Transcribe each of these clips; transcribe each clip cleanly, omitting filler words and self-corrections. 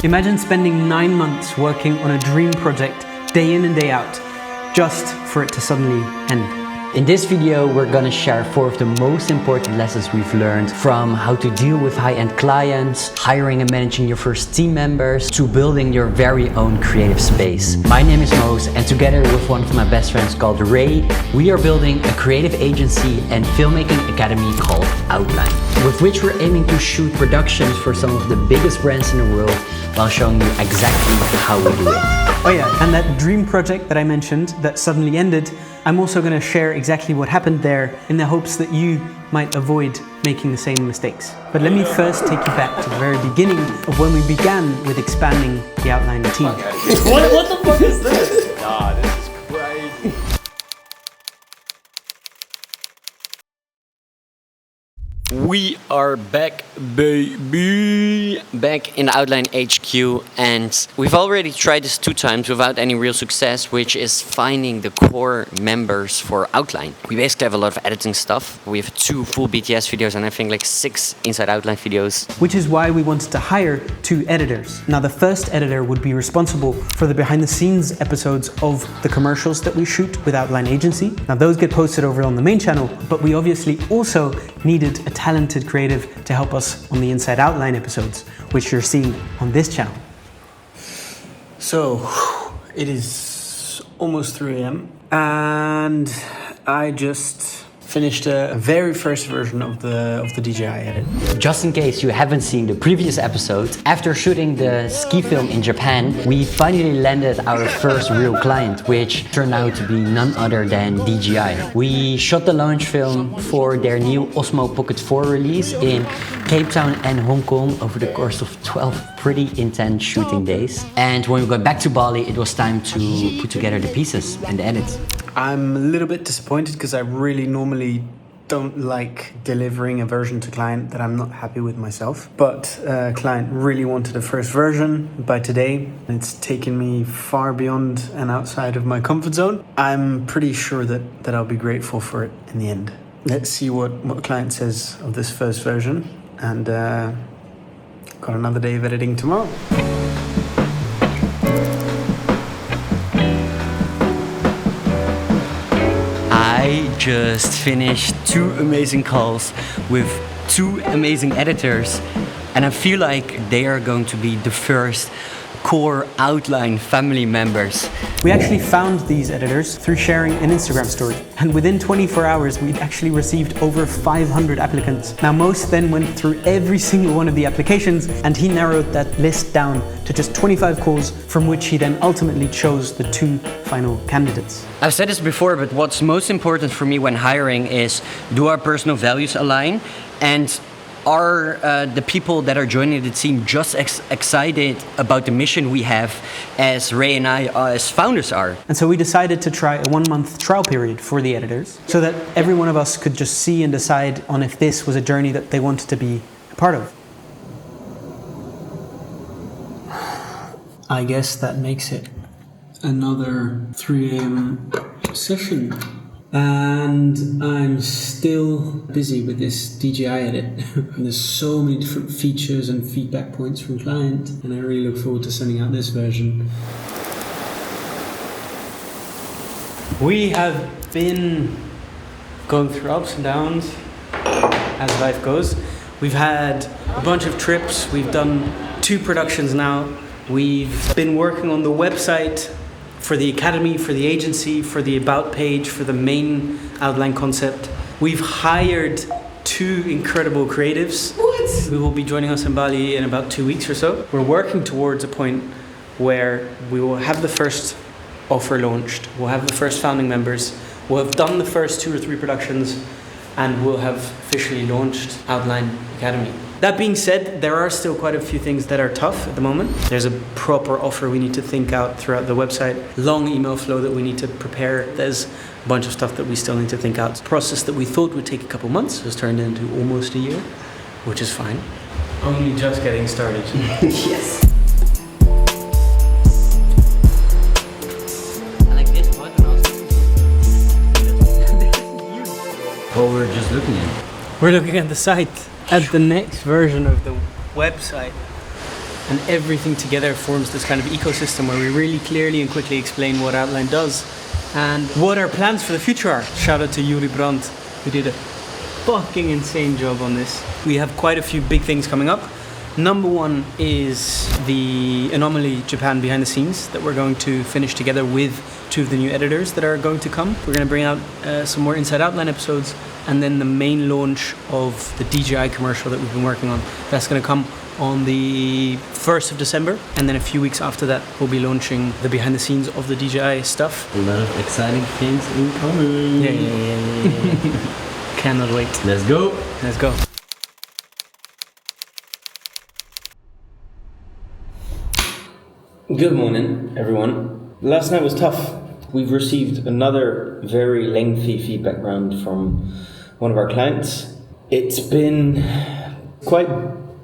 Imagine spending 9 months working on a dream project day in and day out, just for it to suddenly end. In this video, we're gonna share 4 of the most important lessons we've learned, from how to deal with high-end clients, hiring and managing your first team members, to building your very own creative space. My name is Mose, and together with one of my best friends called Ray, we are building a creative agency and filmmaking academy called Outline, with which we're aiming to shoot productions for some of the biggest brands in the world while showing you exactly how we do it. Oh yeah, and that dream project that I mentioned that suddenly ended, I'm also going to share exactly what happened there in the hopes that you might avoid making the same mistakes. But let me first take you back to the very beginning of when we began with expanding the Outline team. What the fuck is this? Nah, this is crazy. We are back, baby! Back in the Outline HQ, and we've already tried this 2 times without any real success, which is finding the core members for Outline. We basically have a lot of editing stuff. We have 2 full BTS videos and I think like 6 inside Outline videos. Which is why we wanted to hire 2 editors. Now the first editor would be responsible for the behind the scenes episodes of the commercials that we shoot with Outline Agency. Now those get posted over on the main channel, but we obviously also needed a talented creative to help us on the Inside Outline episodes, which you're seeing on this channel. So, it is almost 3 AM and I just finished a very first version of the DJI edit. Just in case you haven't seen the previous episode, after shooting the ski film in Japan, we finally landed our first real client, which turned out to be none other than DJI. We shot the launch film for their new Osmo Pocket 4 release in Cape Town and Hong Kong over the course of 12 pretty intense shooting days. And when we got back to Bali, it was time to put together the pieces and the edits. I'm a little bit disappointed because I really normally don't like delivering a version to client that I'm not happy with myself. But client really wanted a first version by today. It's taken me far beyond and outside of my comfort zone. I'm pretty sure that I'll be grateful for it in the end. Let's see what client says of this first version. And got another day of editing tomorrow. I just finished 2 amazing calls with 2 amazing editors, and I feel like they are going to be the first core Outline family members. We actually found these editors through sharing an Instagram story, and within 24 hours we'd actually received over 500 applicants. Now Mose then went through every single one of the applications and he narrowed that list down to just 25 calls, from which he then ultimately chose the 2 final candidates. I've said this before, but what's most important for me when hiring is, do our personal values align, and are the people that are joining the team just excited about the mission we have, as Ray and I as founders are. And so we decided to try a 1-month trial period for the editors, so that every one of us could just see and decide on if this was a journey that they wanted to be a part of. I guess that makes it another 3 AM session. And I'm still busy with this DJI edit. And there's so many different features and feedback points from client, and I really look forward to sending out this version. We have been going through ups and downs as life goes. We've had a bunch of trips. We've done 2 productions now. We've been working on the website for the academy, for the agency, for the about page, for the main Outline concept. We've hired 2 incredible creatives. What? Who will be joining us in Bali in about 2 weeks or so. We're working towards a point where we will have the first offer launched. We'll have the first founding members. We'll have done the first 2 or 3 productions, and we'll have officially launched Outline Academy. That being said, there are still quite a few things that are tough at the moment. There's a proper offer we need to think out throughout the website, long email flow that we need to prepare. There's a bunch of stuff that we still need to think out. It's a process that we thought would take a couple months has turned into almost a year, which is fine. Only just getting started. Yes. I like this part, and also what we're just looking at. We're looking at the site, at the next version of the website. and everything together forms this kind of ecosystem where we really clearly and quickly explain what Outline does and what our plans for the future are. Shout out to Yuri Brandt, who did a fucking insane job on this. We have quite a few big things coming up. Number one is the Anomaly Japan behind the scenes that we're going to finish together with 2 of the new editors that are going to come. We're going to bring out some more Inside Outline episodes, and then the main launch of the DJI commercial that we've been working on. That's going to come on the 1st of December, and then a few weeks after that we'll be launching the behind the scenes of the DJI stuff. A lot of exciting things incoming. Yeah. Cannot wait. Let's go. Let's go. Good morning, everyone. Last night was tough. We've received another very lengthy feedback round from one of our clients. It's been quite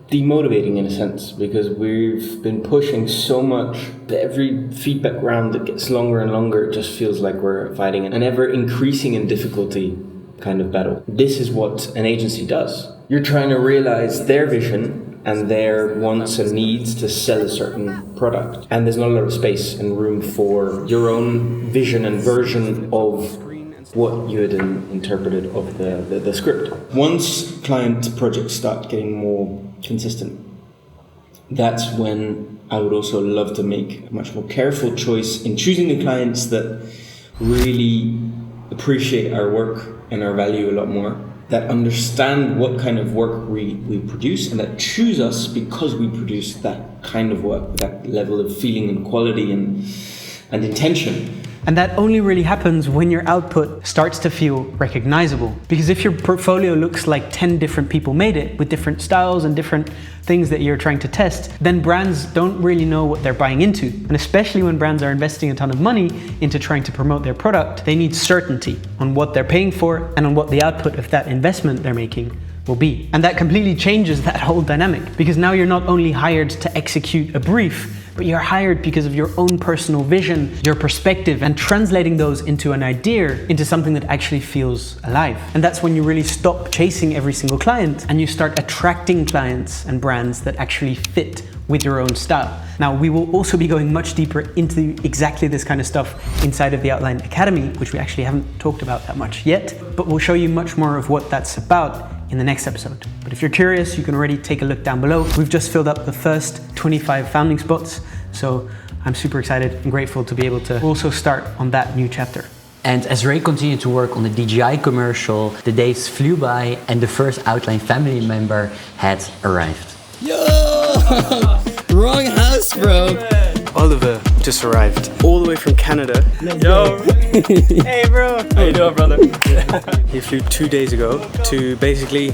demotivating in a sense because we've been pushing so much. Every feedback round that gets longer and longer, it just feels like we're fighting an ever increasing in difficulty kind of battle. This is what an agency does. You're trying to realize their vision and their wants and needs to sell a certain product. And there's not a lot of space and room for your own vision and version of what you had interpreted of the script. Once client projects start getting more consistent, that's when I would also love to make a much more careful choice in choosing the clients that really appreciate our work and our value a lot more, that understand what kind of work we produce and that choose us because we produce that kind of work, that level of feeling and quality and intention. And that only really happens when your output starts to feel recognizable. Because if your portfolio looks like 10 different people made it with different styles and different things that you're trying to test, then brands don't really know what they're buying into. And especially when brands are investing a ton of money into trying to promote their product, they need certainty on what they're paying for and on what the output of that investment they're making will be. And that completely changes that whole dynamic, because now you're not only hired to execute a brief, but you're hired because of your own personal vision, your perspective, and translating those into an idea, into something that actually feels alive. And that's when you really stop chasing every single client and you start attracting clients and brands that actually fit with your own style. Now, we will also be going much deeper into exactly this kind of stuff inside of the Outline Academy, which we actually haven't talked about that much yet, but we'll show you much more of what that's about in the next episode. But if you're curious, you can already take a look down below. We've just filled up the first 25 founding spots, so I'm super excited and grateful to be able to also start on that new chapter. And as Ray continued to work on the DJI commercial, the days flew by and the first Outline family member had arrived. Yo! Wrong house, bro! Oliver just arrived all the way from Canada. Yo! Hey bro! How you doing, brother? He flew 2 days ago to basically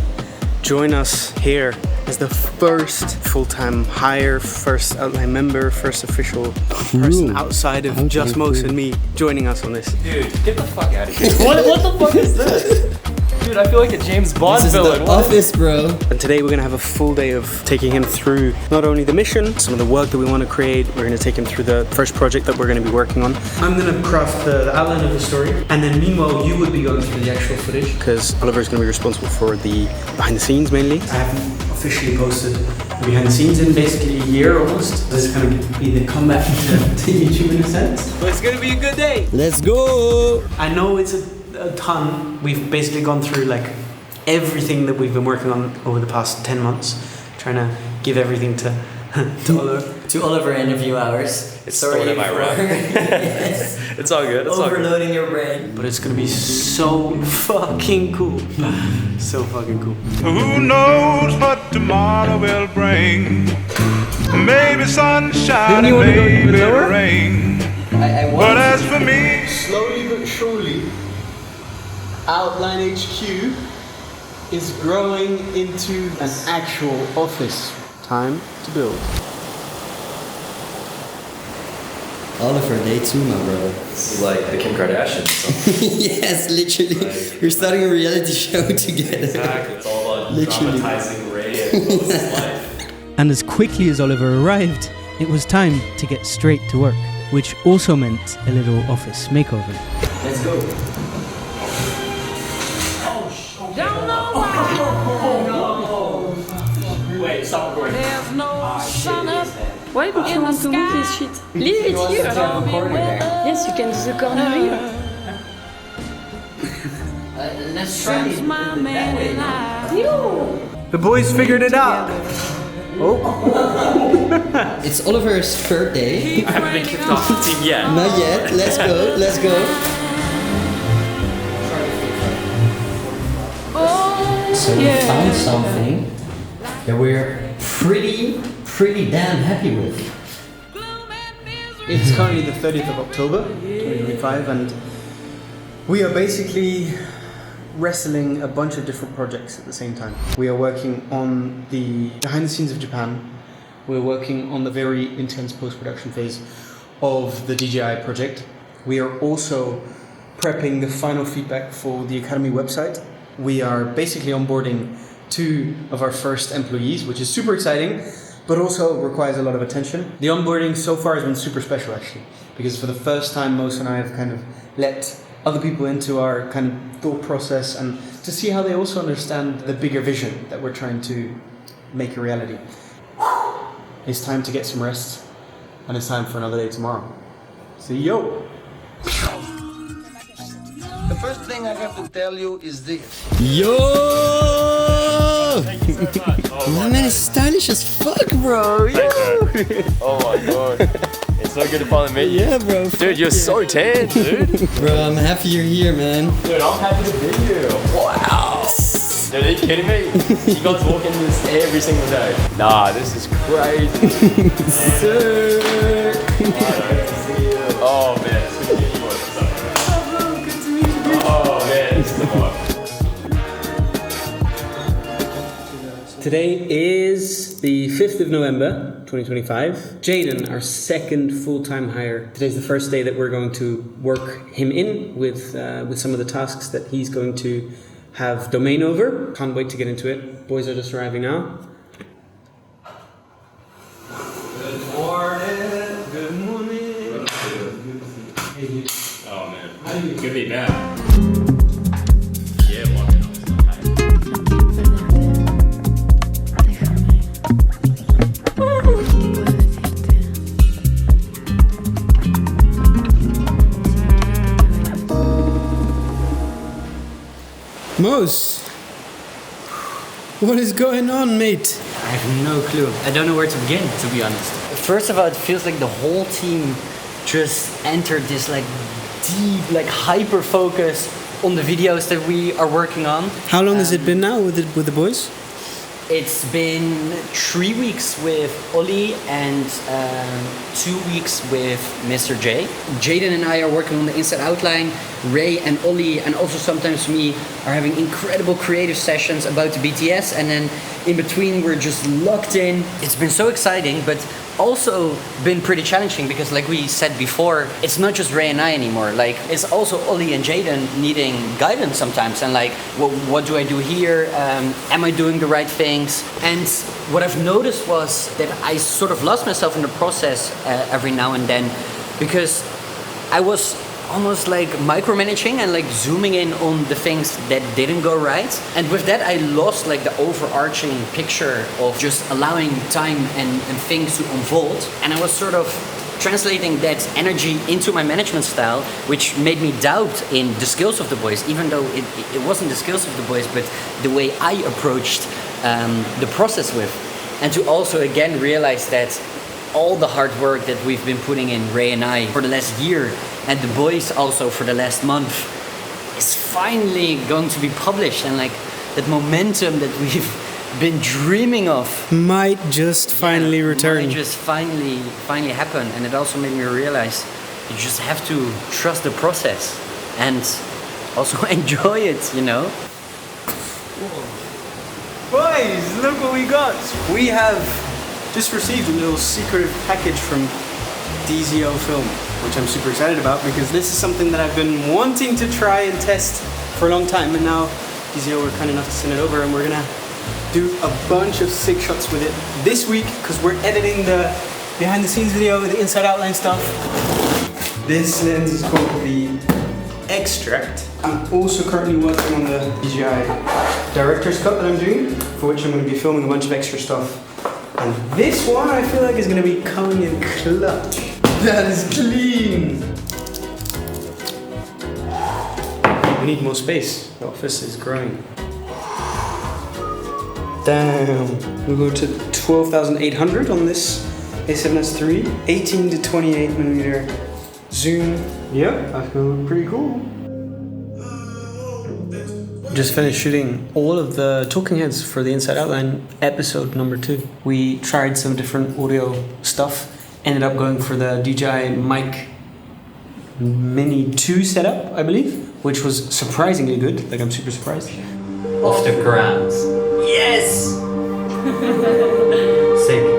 join us here as the first full-time hire, first Outline member, first official person outside of just Mos and me joining us on this. Dude, get the fuck out of here. What the fuck is this? Dude, I feel like a James Bond This is villain. the office, bro. And today we're going to have a full day of taking him through not only the mission, some of the work that we want to create. We're going to take him through the first project that we're going to be working on. I'm going to craft the outline of the story, and then meanwhile you would be going through the actual footage, because Oliver's going to be responsible for the behind the scenes mainly. I haven't officially posted the behind the scenes in basically a year almost. This is going to be the comeback to YouTube in a sense. But it's going to be a good day. Let's go! I know it's a ton. We've basically gone through like everything that we've been working on over the past 10 months, trying to give everything to Oliver. To Oliver interview hours. It's stored in my RAM. Yes. It's all good. It's all good. Overloading your brain. But it's gonna be so fucking cool. So fucking cool. Who knows what tomorrow will bring? Maybe sunshine and maybe rain. I want But as for me, Slowly but surely, Outline HQ is growing into an actual office. Time to build. Oliver, day 2, my brother. This is like the Kim Kardashian song. Yes, literally. We're starting a reality show together. Exactly. It's all about Literally. dramatizing Ray and Moses' life. And as quickly as Oliver arrived, it was time to get straight to work, which also meant a little office makeover. Let's go. Wait, stop recording. There's no sun up. Why would you want to move this shit? Leave it here. Yes, you can do the corner here. Let's try it My man and I. The boys figured it out. It's Oliver's third day. I haven't been kicked off the team yet. Not yet. Let's go. Let's go. So we found something that we're pretty damn happy with. It's currently the 30th of October, 2025, and we are basically wrestling a bunch of different projects at the same time. We are working on the behind the scenes of Japan. We're working on the very intense post-production phase of the DJI project. We are also prepping the final feedback for the Academy website. We are basically onboarding 2 of our first employees, which is super exciting, but also requires a lot of attention. The onboarding so far has been super special actually, because for the first time Mos and I have kind of let other people into our kind of thought process and to see how they also understand the bigger vision that we're trying to make a reality. It's time to get some rest, and it's time for another day tomorrow. See you! The first thing I have to tell you is this. Yo! My man is stylish as fuck, bro. Yo! Oh my god. It's so good to finally meet you. Yeah, bro. Dude, you're so tan, dude. Bro, I'm happy you're here, man. Dude, I'm happy to be here. Wow. Dude, are you kidding me? You guys walk in this every single day. Nah, this is crazy. Sick. Oh man, it's good to meet you. Oh man, this is the vibe. Today is the 5th of November, 2025. Jaden, our second full-time hire. Today's the first day that we're going to work him in with some of the tasks that he's going to have domain over. Can't wait to get into it. Boys are just arriving now. Good morning. Good morning. Oh man, How do you good to be back. Yeah, well, Mos, what is going on, mate? I have no clue. I don't know where to begin, to be honest. First of all, it feels like the whole team just entered this like deep, like hyper focus on the videos that we are working on. How long has it been now with the boys? It's been 3 weeks with Ollie and 2 weeks with Mr. J. Jaden and I are working on the inside outline. Ray and Ollie and also sometimes me are having incredible creative sessions about the BTS, and then in between we're just locked in. It's been so exciting, but also been pretty challenging because like we said before, it's not just Ray and I anymore. Like it's also Ollie and Jaden needing guidance sometimes, and like what do I do here? Am I doing the right things? And what I've noticed was that I sort of lost myself in the process every now and then, because I was almost like micromanaging and like zooming in on the things that didn't go right, and with that I lost like the overarching picture of just allowing time and things to unfold, and I was sort of translating that energy into my management style, which made me doubt in the skills of the boys, even though it wasn't the skills of the boys but the way I approached the process with, and to also again realize that all the hard work that we've been putting in, Ray and I, for the last year, and the boys also for the last month, is finally going to be published, and like that momentum that we've been dreaming of might just finally return. Might just finally happen. And it also made me realize you just have to trust the process and also enjoy it, you know? Boys, look what we got! We have just received a little secretive package from DZO Film, which I'm super excited about because this is something that I've been wanting to try and test for a long time, and now DZO were kind enough to send it over, and we're gonna do a bunch of sick shots with it this week because we're editing the behind the scenes video, the inside outline stuff. This lens is called the Extract. I'm also currently working on the DJI director's cut that I'm doing, for which I'm going to be filming a bunch of extra stuff. And this one I feel like is going to be coming in clutch. That is clean! We need more space. The office is growing. Damn. We'll go to 12,800 on this A7S III. 18 to 28 millimeter zoom. Yep, that's gonna look pretty cool. Just finished shooting all of the talking heads for the Inside Outline episode number 2. We tried some different audio stuff. Ended up going for the DJI Mic Mini 2 setup, I believe, which was surprisingly good. Like, I'm super surprised. Off the ground. Yes! Sick.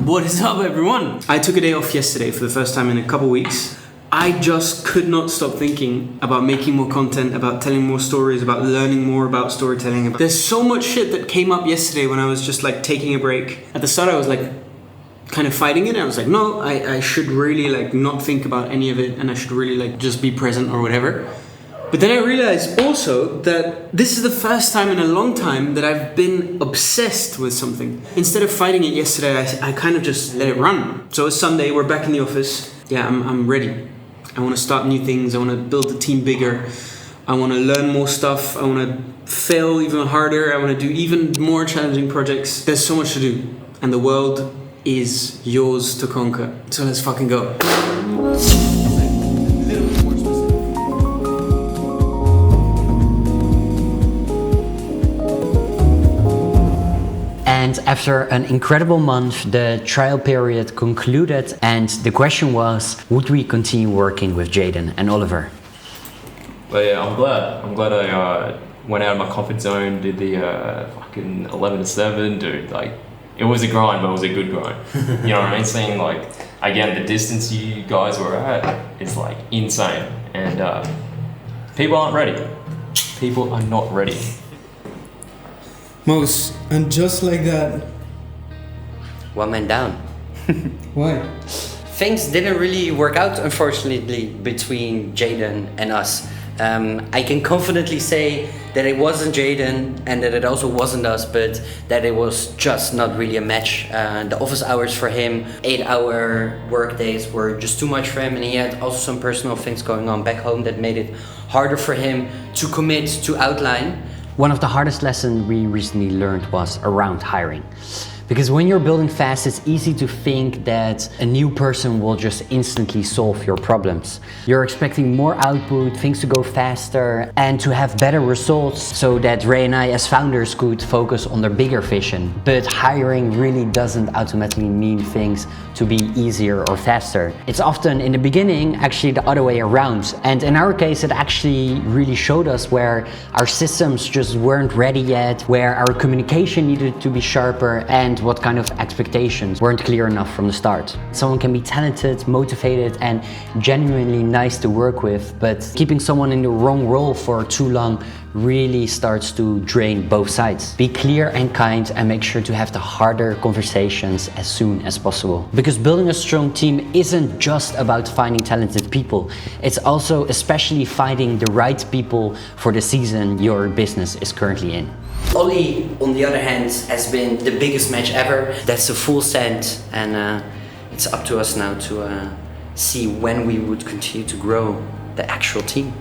What is up, everyone? I took a day off yesterday for the first time in a couple weeks. I just could not stop thinking about making more content, about telling more stories, about learning more about storytelling. There's so much shit that came up yesterday when I was just like taking a break. At the start I was like kind of fighting it. I was like, no, I should really like not think about any of it and I should really like just be present or whatever. But then I realized also that this is the first time in a long time that I've been obsessed with something. Instead of fighting it yesterday, I kind of just let it run. So it's Sunday, we're back in the office. Yeah, I'm ready. I want to start new things. I want to build the team bigger. I want to learn more stuff. I want to fail even harder. I want to do even more challenging projects. There's so much to do. And the world is yours to conquer. So let's fucking go. And after an incredible month, the trial period concluded and the question was, would we continue working with Jaden and Oliver? But yeah, I'm glad I went out of my comfort zone, did the fucking 11 to 7, dude. Like, it was a grind, but it was a good grind. You know what I mean? Seeing like, again, the distance you guys were at is like insane. And people aren't ready. People are not ready. Mos, and just like that. One man down. Why? Things didn't really work out, unfortunately, between Jaden and us. I can confidently say that it wasn't Jaden and that it also wasn't us, but that it was just not really a match. The office hours for him, 8-hour work days were just too much for him, and he had also some personal things going on back home that made it harder for him to commit to Outline. One of the hardest lessons we recently learned was around hiring. Because when you're building fast, it's easy to think that a new person will just instantly solve your problems. You're expecting more output, things to go faster, and to have better results so that Ray and I as founders could focus on their bigger vision. But hiring really doesn't automatically mean things to be easier or faster. It's often in the beginning actually the other way around. And in our case, it actually really showed us where our systems just weren't ready yet, where our communication needed to be sharper, and what kind of expectations weren't clear enough from the start. Someone can be talented, motivated, and genuinely nice to work with, but keeping someone in the wrong role for too long really starts to drain both sides. Be clear and kind and make sure to have the harder conversations as soon as possible. Because building a strong team isn't just about finding talented people, it's also especially finding the right people for the season your business is currently in. Ollie, on the other hand, has been the biggest match ever. That's a full send, and it's up to us now to see when we would continue to grow the actual team.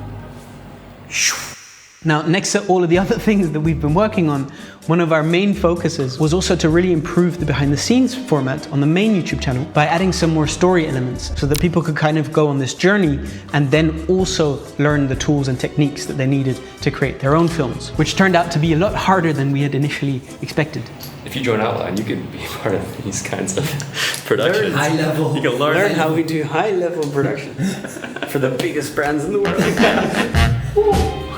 Now, next to all of the other things that we've been working on, one of our main focuses was also to really improve the behind the scenes format on the main YouTube channel by adding some more story elements so that people could kind of go on this journey and then also learn the tools and techniques that they needed to create their own films, which turned out to be a lot harder than we had initially expected. If you join Outline, you can be part of these kinds of productions. High level. You can learn how we do high level production for the biggest brands in the world.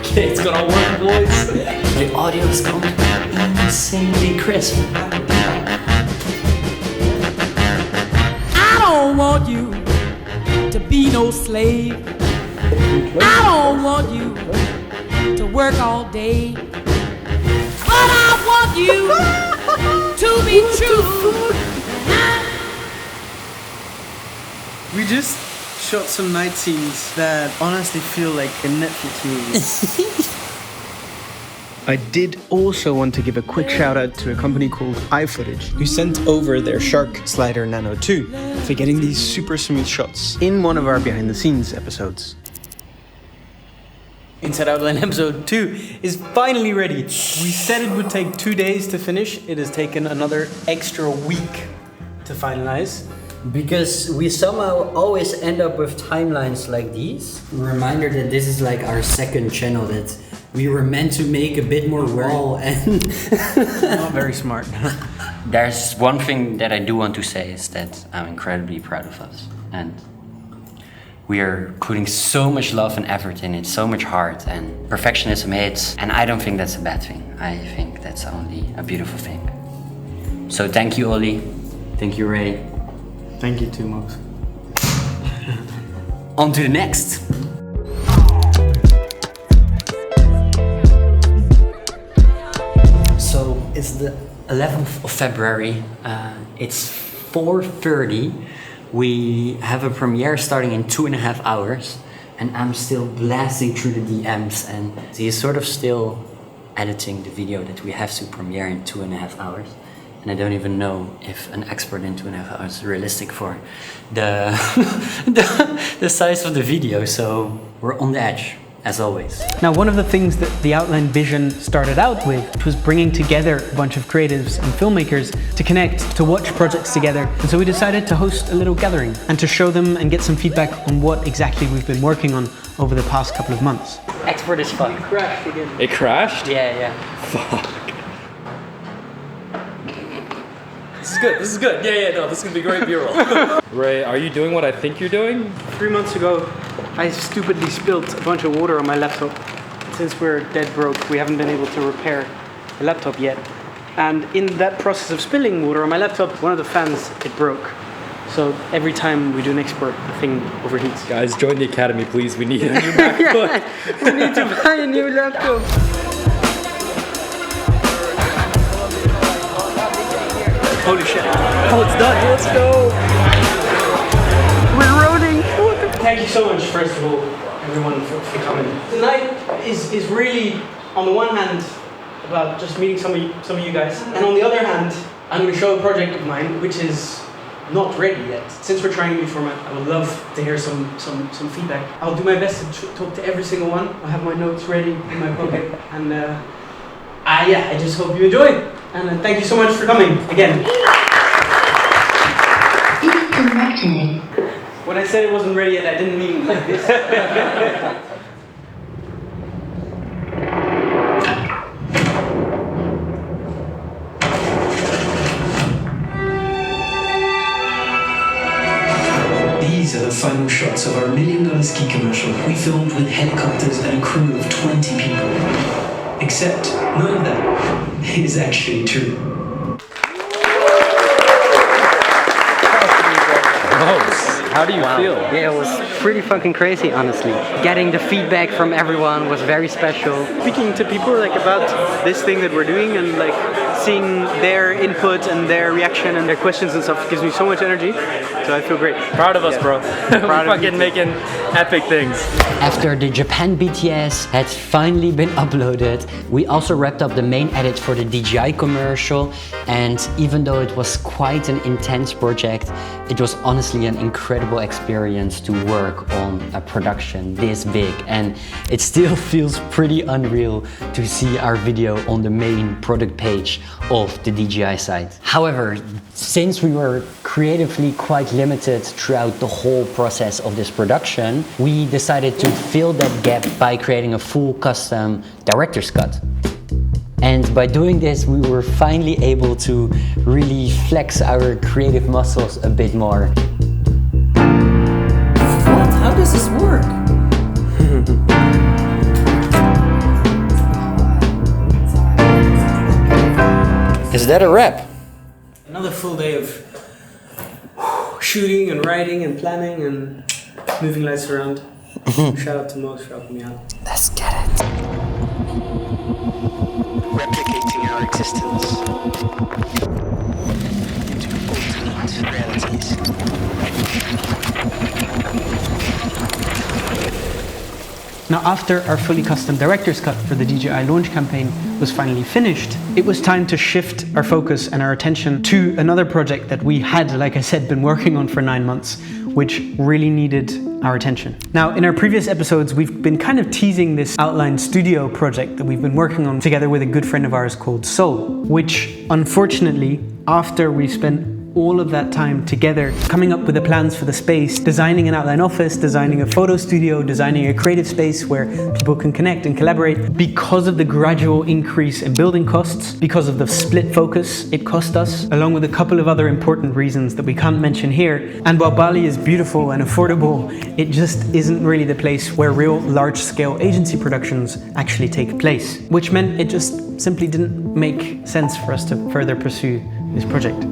Okay, it's gonna work, boys. The audio is going to be insanely crisp. I don't want you to be no slave. I don't want you to work all day. But I want you to be true. We just shot some night scenes that honestly feel like a Netflix movie. I did also want to give a quick shout out to a company called iFootage, who sent over their Shark Slider Nano 2 for getting these super smooth shots in one of our behind the scenes episodes. Inside Outline episode 2 is finally ready. We said it would take 2 days to finish. It has taken another extra week to finalize. Because we somehow always end up with timelines like these. Reminder that this is like our second channel that we were meant to make a bit more raw and not very smart. There's one thing that I do want to say is that I'm incredibly proud of us. And we are putting so much love and effort in it, so much heart, and perfectionism hates. And I don't think that's a bad thing. I think that's only a beautiful thing. So thank you, Ollie. Thank you, Ray. Thank you too, Mose. On to the next. So it's the 11th of February. It's 4:30. We have a premiere starting in 2.5 hours, and I'm still blasting through the DMs, and he's sort of still editing the video that we have to premiere in 2.5 hours. And I don't even know if an expert in 2.5 hours is realistic for the the size of the video. So we're on the edge, as always. Now, one of the things that the Outline vision started out with was bringing together a bunch of creatives and filmmakers to connect, to watch projects together. And so we decided to host a little gathering and to show them and get some feedback on what exactly we've been working on over the past couple of months. Expert is fun. It crashed again. It crashed? Yeah. Fuck. This is good. This is good. No, this is gonna be great B-roll. Ray, are you doing what I think you're doing? 3 months ago, I stupidly spilled a bunch of water on my laptop. Since we're dead broke, we haven't been able to repair the laptop yet. And in that process of spilling water on my laptop, one of the fans, it broke. So every time we do an export, the thing overheats. Guys, join the academy, please. We need a new MacBook. We need to buy a new laptop. Holy shit. Oh, it's done. Let's go. We're rolling. Thank you so much, first of all, everyone, for coming. Tonight is really, on the one hand, about just meeting some of you guys. And on the other hand, I'm going to show a project of mine, which is not ready yet. Since we're trying a new format, I would love to hear some feedback. I'll do my best to talk to every single one. I'll have my notes ready in my pocket. And I just hope you enjoy it. And thank you so much for coming again. When I said it wasn't ready yet, I didn't mean like this. These are the final shots of our $1 million ski commercial we filmed with helicopters and a crew of 20 people. Except none of that is actually true. How do you feel? Yeah, it was pretty fucking crazy, honestly. Getting the feedback from everyone was very special. Speaking to people like about this thing that we're doing and like seeing their input and their reaction and their questions and stuff gives me so much energy. So I feel great. Proud of us, bro. We're fucking making epic things. After the Japan BTS had finally been uploaded, we also wrapped up the main edit for the DJI commercial, and even though it was quite an intense project, it was honestly an incredible experience to work on a production this big, and it still feels pretty unreal to see our video on the main product page of the DJI site. However, since we were creatively quite limited throughout the whole process of this production, we decided to fill that gap by creating a full custom director's cut. And by doing this, we were finally able to really flex our creative muscles a bit more. What? How does this work? Is that a wrap? Another full day of shooting and writing and planning and moving lights around. Shout out to Mo, shout out to Mian. Let's get it. Replicating our existence into alternate realities. after our fully custom director's cut for the DJI launch campaign was finally finished, it was time to shift our focus and our attention to another project that we had, like I said, been working on for 9 months, which really needed our attention. Now, in our previous episodes, we've been kind of teasing this Outline studio project that we've been working on together with a good friend of ours called Sol, which unfortunately, after we spent all of that time together coming up with the plans for the space, designing an Outline office, designing a photo studio, designing a creative space where people can connect and collaborate, because of the gradual increase in building costs, because of the split focus it cost us, along with a couple of other important reasons that we can't mention here. And while Bali is beautiful and affordable, it just isn't really the place where real large-scale agency productions actually take place, which meant it just simply didn't make sense for us to further pursue this project.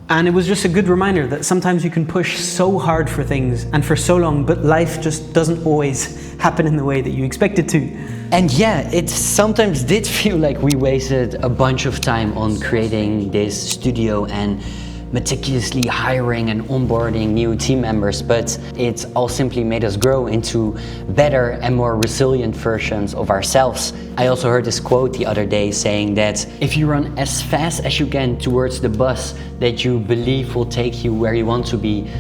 And it was just a good reminder that sometimes you can push so hard for things and for so long, but life just doesn't always happen in the way that you expect it to. And yeah, it sometimes did feel like we wasted a bunch of time on creating this studio and meticulously hiring and onboarding new team members, but it all simply made us grow into better and more resilient versions of ourselves. I also heard this quote the other day saying that if you run as fast as you can towards the bus that you believe will take you where you want to be,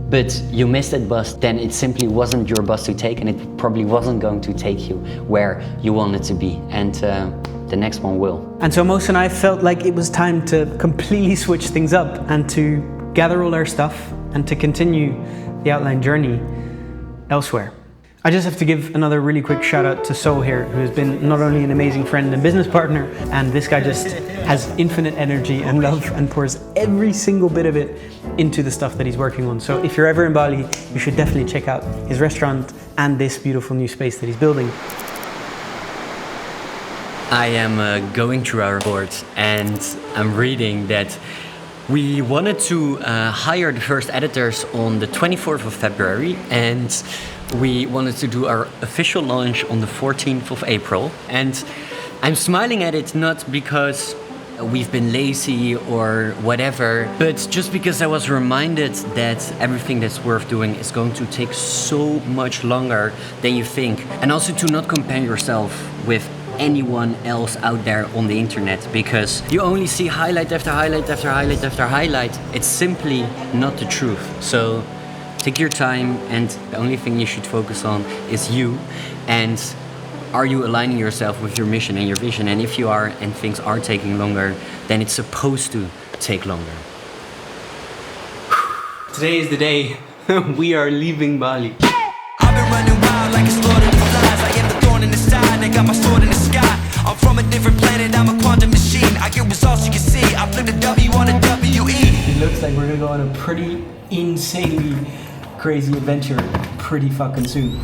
but you missed that bus, then it simply wasn't your bus to take, and it probably wasn't going to take you where you wanted to be. And the next one will. And so Mos and I felt like it was time to completely switch things up and to gather all our stuff and to continue the Outline journey elsewhere. I just have to give another really quick shout out to Sol here, who has been not only an amazing friend and business partner, and this guy just has infinite energy and love and pours every single bit of it into the stuff that he's working on. So if you're ever in Bali, you should definitely check out his restaurant and this beautiful new space that he's building. I am going through our boards and I'm reading that we wanted to hire the first editors on the 24th of February, and we wanted to do our official launch on the 14th of April. And I'm smiling at it not because we've been lazy or whatever, but just because I was reminded that everything that's worth doing is going to take so much longer than you think. And also to not compare yourself with anyone else out there on the internet, because you only see highlight after highlight after highlight after highlight. It's simply not the truth. So take your time, and the only thing you should focus on is you, and are you aligning yourself with your mission and your vision? And if you are, and things are taking longer, then it's supposed to take longer. Today is the day we are leaving Bali. I've been running wild like a slaughtered flies. I am the thorn in the side, I got my sword in the sky. I'm from a different planet, I'm a quantum machine. I get results you can see, I flip the W on a WE. It looks like we're gonna go on a pretty insanely crazy adventure pretty fucking soon.